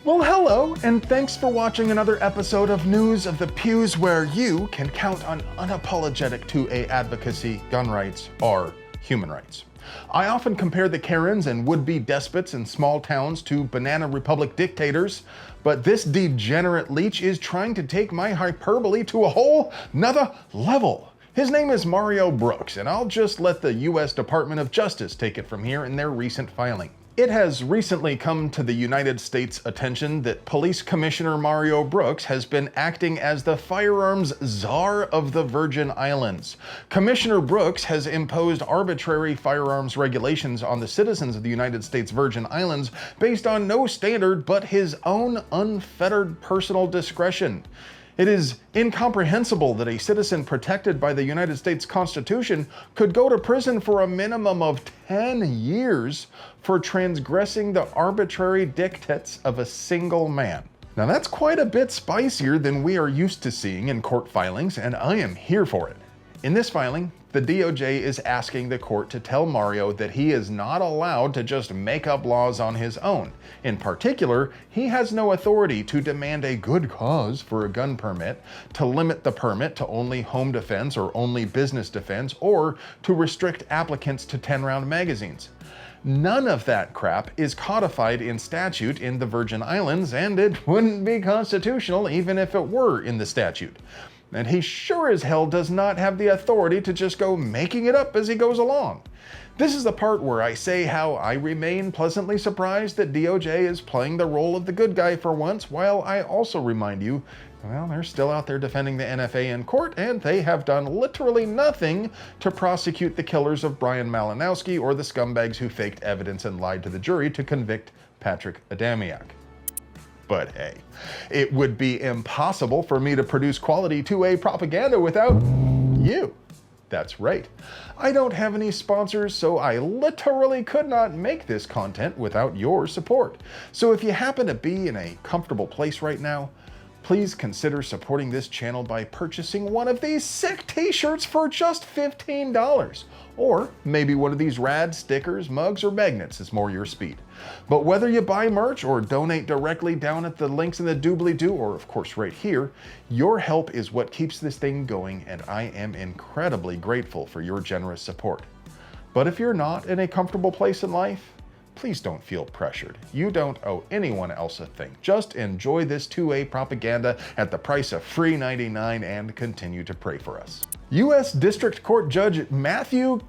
Well, hello, and thanks for watching another episode of News of the Pews, where you can count on unapologetic 2A advocacy. Gun rights are human rights. I often compare the Karens and would-be despots in small towns to banana republic dictators, but this degenerate leech is trying to take my hyperbole to a whole nother level. His name is Mario Brooks, and I'll just let the U.S. Department of Justice take it from here in their recent filing. It has recently come to the United States' attention that Police Commissioner Mario Brooks has been acting as the firearms czar of the Virgin Islands. Commissioner Brooks has imposed arbitrary firearms regulations on the citizens of the United States Virgin Islands based on no standard but his own unfettered personal discretion. It is incomprehensible that a citizen protected by the United States Constitution could go to prison for a minimum of 10 years for transgressing the arbitrary dictates of a single man. Now that's quite a bit spicier than we are used to seeing in court filings, and I am here for it. In this filing, the DOJ is asking the court to tell Mario that he is not allowed to just make up laws on his own. In particular, he has no authority to demand a good cause for a gun permit, to limit the permit to only home defense or only business defense, or to restrict applicants to 10-round magazines. None of that crap is codified in statute in the Virgin Islands, and it wouldn't be constitutional even if it were in the statute. And he sure as hell does not have the authority to just go making it up as he goes along. This is the part where I say how I remain pleasantly surprised that DOJ is playing the role of the good guy for once, while I also remind you, well, they're still out there defending the NFA in court, and they have done literally nothing to prosecute the killers of Brian Malinowski or the scumbags who faked evidence and lied to the jury to convict Patrick Adamiak. But hey, it would be impossible for me to produce quality 2A propaganda without you. That's right. I don't have any sponsors, so I literally could not make this content without your support. So if you happen to be in a comfortable place right now, please consider supporting this channel by purchasing one of these sick t-shirts for just $15. Or maybe one of these rad stickers, mugs, or magnets is more your speed. But whether you buy merch or donate directly down at the links in the doobly-doo, or of course right here, your help is what keeps this thing going, and I am incredibly grateful for your generous support. But if you're not in a comfortable place in life, please don't feel pressured. You don't owe anyone else a thing. Just enjoy this 2A propaganda at the price of free $99 and continue to pray for us. U.S. District Court Judge Matthew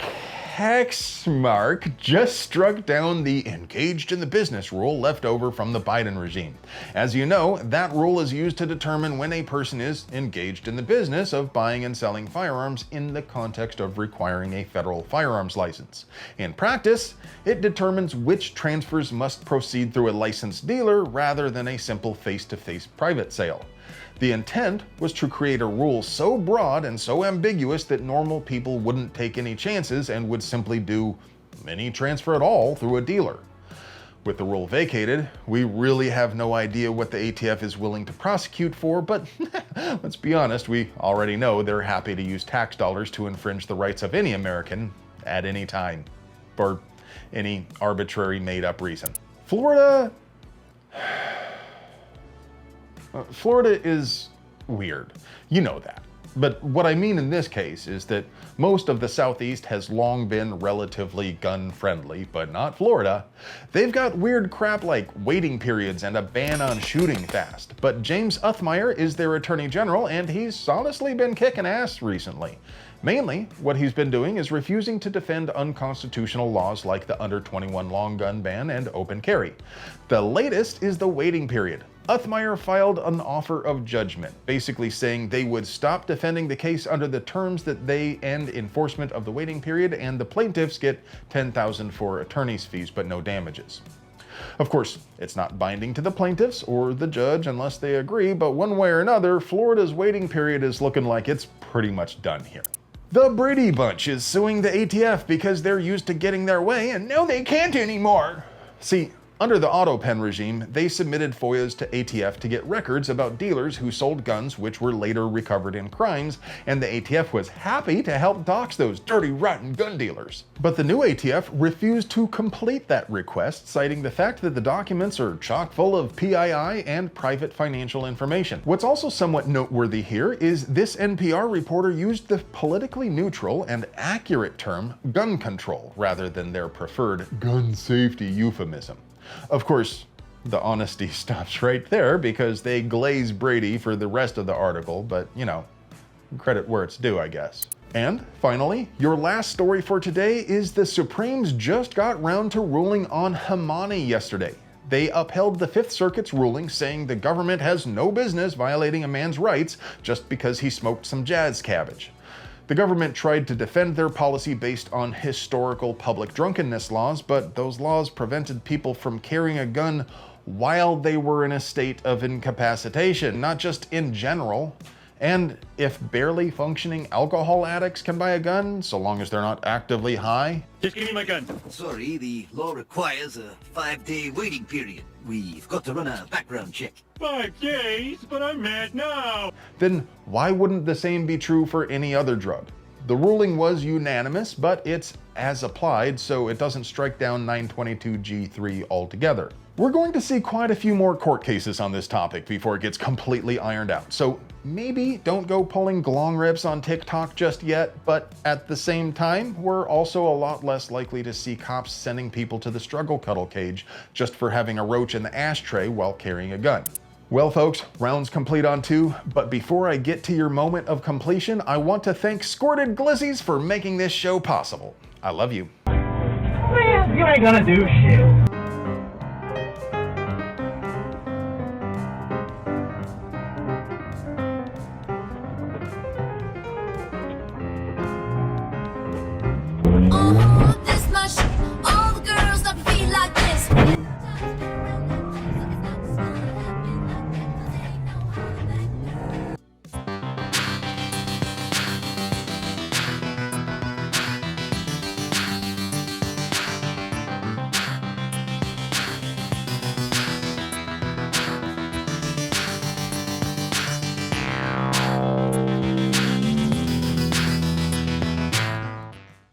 Kacsmaryk just struck down the engaged in the business rule left over from the Biden regime. As you know, that rule is used to determine when a person is engaged in the business of buying and selling firearms in the context of requiring a federal firearms license. In practice, it determines which transfers must proceed through a licensed dealer rather than a simple face-to-face private sale. The intent was to create a rule so broad and so ambiguous that normal people wouldn't take any chances and would simply do any transfer at all through a dealer. With the rule vacated, we really have no idea what the ATF is willing to prosecute for, but let's be honest, we already know they're happy to use tax dollars to infringe the rights of any American at any time, for any arbitrary made-up reason. Florida is weird. You know that. But what I mean in this case is that most of the Southeast has long been relatively gun-friendly, but not Florida. They've got weird crap like waiting periods and a ban on shooting fast. But James Uthmire is their Attorney General, and he's honestly been kicking ass recently. Mainly, what he's been doing is refusing to defend unconstitutional laws like the under 21 long gun ban and open carry. The latest is the waiting period. Uthmire filed an offer of judgment, basically saying they would stop defending the case under the terms that they end enforcement of the waiting period, and the plaintiffs get $10,000 for attorney's fees but no damages. Of course, it's not binding to the plaintiffs or the judge unless they agree, but one way or another, Florida's waiting period is looking like it's pretty much done here. The Brady Bunch is suing the ATF because they're used to getting their way and now they can't anymore. See, Under the auto pen regime, they submitted FOIAs to ATF to get records about dealers who sold guns which were later recovered in crimes, and the ATF was happy to help dox those dirty, rotten gun dealers. But the new ATF refused to complete that request, citing the fact that the documents are chock full of PII and private financial information. What's also somewhat noteworthy here is this NPR reporter used the politically neutral and accurate term gun control rather than their preferred gun safety euphemism. Of course, the honesty stops right there because they glaze Brady for the rest of the article, but you know, credit where it's due, I guess. And finally, your last story for today is the Supremes just got round to ruling on Hemani yesterday. They upheld the Fifth Circuit's ruling saying the government has no business violating a man's rights just because he smoked some jazz cabbage. The government tried to defend their policy based on historical public drunkenness laws, but those laws prevented people from carrying a gun while they were in a state of incapacitation, not just in general. And if barely functioning alcohol addicts can buy a gun, so long as they're not actively high? Just give me my gun. Sorry, the law requires a 5-day waiting period. We've got to run a background check. 5 days? But I'm mad now. Then why wouldn't the same be true for any other drug? The ruling was unanimous, but it's as applied, so it doesn't strike down 922G3 altogether. We're going to see quite a few more court cases on this topic before it gets completely ironed out, so maybe don't go pulling glong rips on TikTok just yet, but at the same time, we're also a lot less likely to see cops sending people to the struggle cuddle cage just for having a roach in the ashtray while carrying a gun. Well folks, rounds complete on 2, but before I get to your moment of completion, I want to thank Squirted Glissies for making this show possible. I love you. Man, you ain't gonna do shit.